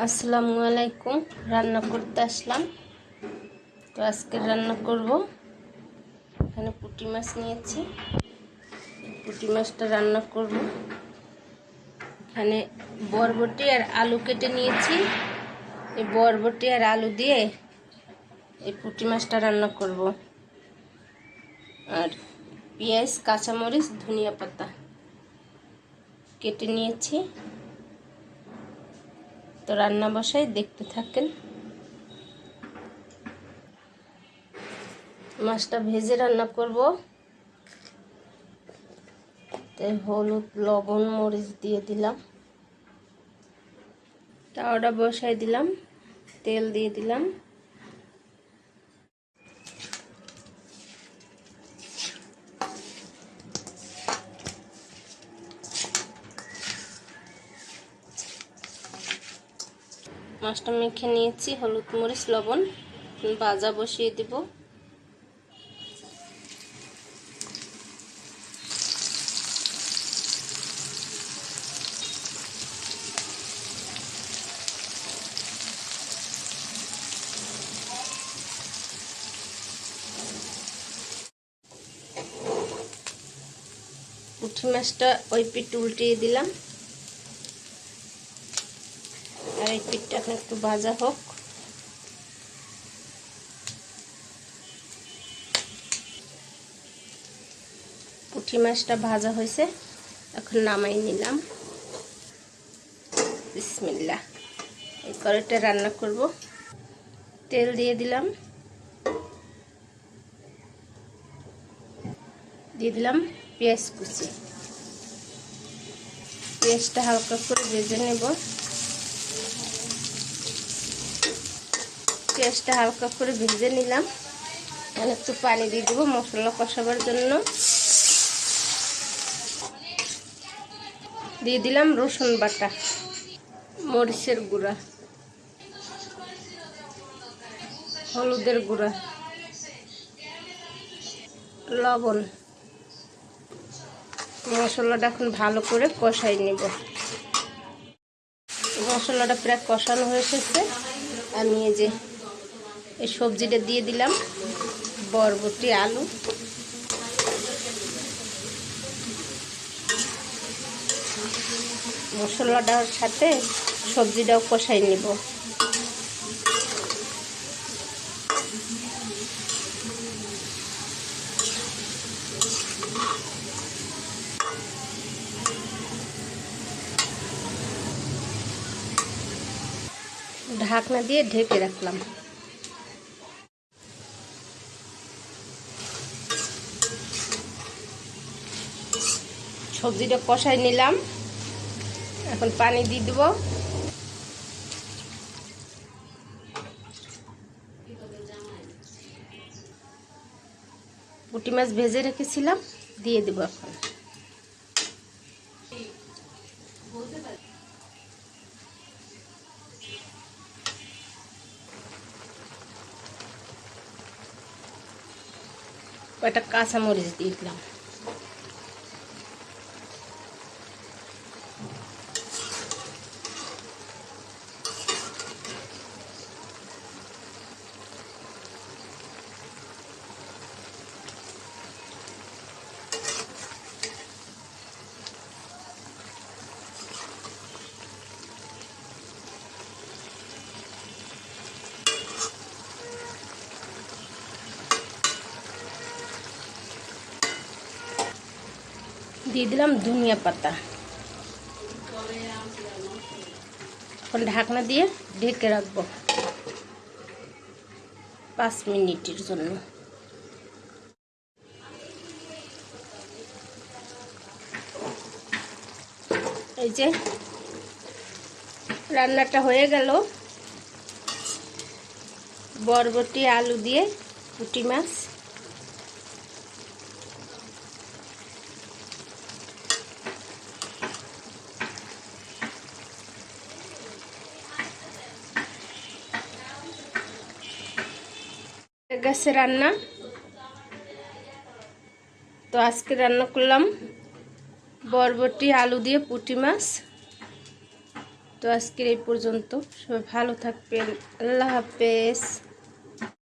আসসালামু আলাইকুম। রান্না করতে আসলাম। তো আজকে রান্না করব। এখানে পুঁটি মাছ নিয়েছি, পুঁটি মাছটা রান্না করব। এখানে বরবটি আর আলু কেটে নিয়েছি। এই বরবটি আর আলু দিয়ে এই পুঁটি মাছটা রান্না করব। আর পেঁয়াজ, কাঁচামরিচ, ধনিয়া পাতা কেটে নিয়েছি। তো রান্না বসাই, দেখতে থাকেন। মাছটা ভেজে রান্না করব। তাই হলুদ, লবণ, মরিচ দিয়ে দিলাম। তাওয়াটা বসাই দিলাম, তেল দিয়ে দিলাম। মাছটা মেখে নিয়েছি, হলুদ, মরিচ, লবণ। ভাজা বসিয়ে দিব। পুঁটি মাছটা ওই পিঠ উল্টিয়ে দিলাম। আর এই পিঠটা এখন একটু ভাজা হোক। পুঁটি মাছটা ভাজা হয়েছে, এখন নামাই নিলাম। বিসমিল্লাহ। এই কড়াইটা রান্না করব। তেল দিয়ে দিলাম, দিয়ে দিলাম পেঁয়াজ কুচি। পেঁয়াজটা হালকা করে ভেজে নেব। পেঁয়াজটা হালকা করে ভেজে নিলাম। একটু পানি দিয়ে দেবো মশলা কষাবার জন্য। দিয়ে দিলাম রসুন বাটা, মরিচের গুঁড়া, হলুদের গুঁড়া, লবণ। মশলাটা এখন ভালো করে কষাই নেব। মশলাটা প্রায় কষানো হয়ে এসেছে। আমি এই সবজিটা দিয়ে দিলাম, বরবটি, আলু। মশলাটার সাথে সবজিটাও কষাই নেব। ঢাকনা দিয়ে ঢেকে রাখলাম। সবজিটা কষাই নিলাম, এখন পানি দিয়ে দেব। পুঁটি মাছ ভেজে রেখেছিলাম, দিয়ে দেব এখন। কয়েকটা কাঁচামরিচ দিয়ে দিলাম। দিয়ে দিলাম ধনিয়া পাতা। এখন ঢাকনা দিয়ে ঢেকে রাখবো 5 মিনিটের জন্য। এই যে রান্নাটা হয়ে গেল। বরবটি, আলু দিয়ে পুঁটি মাছ। গেছে রান্না। তো আজকে রান্না করলাম বরবটি, আলু দিয়ে পুঁটি মাছ। তো আজকের এই পর্যন্ত, সবাই ভালো থাকবেন। আল্লাহ হাফেজ।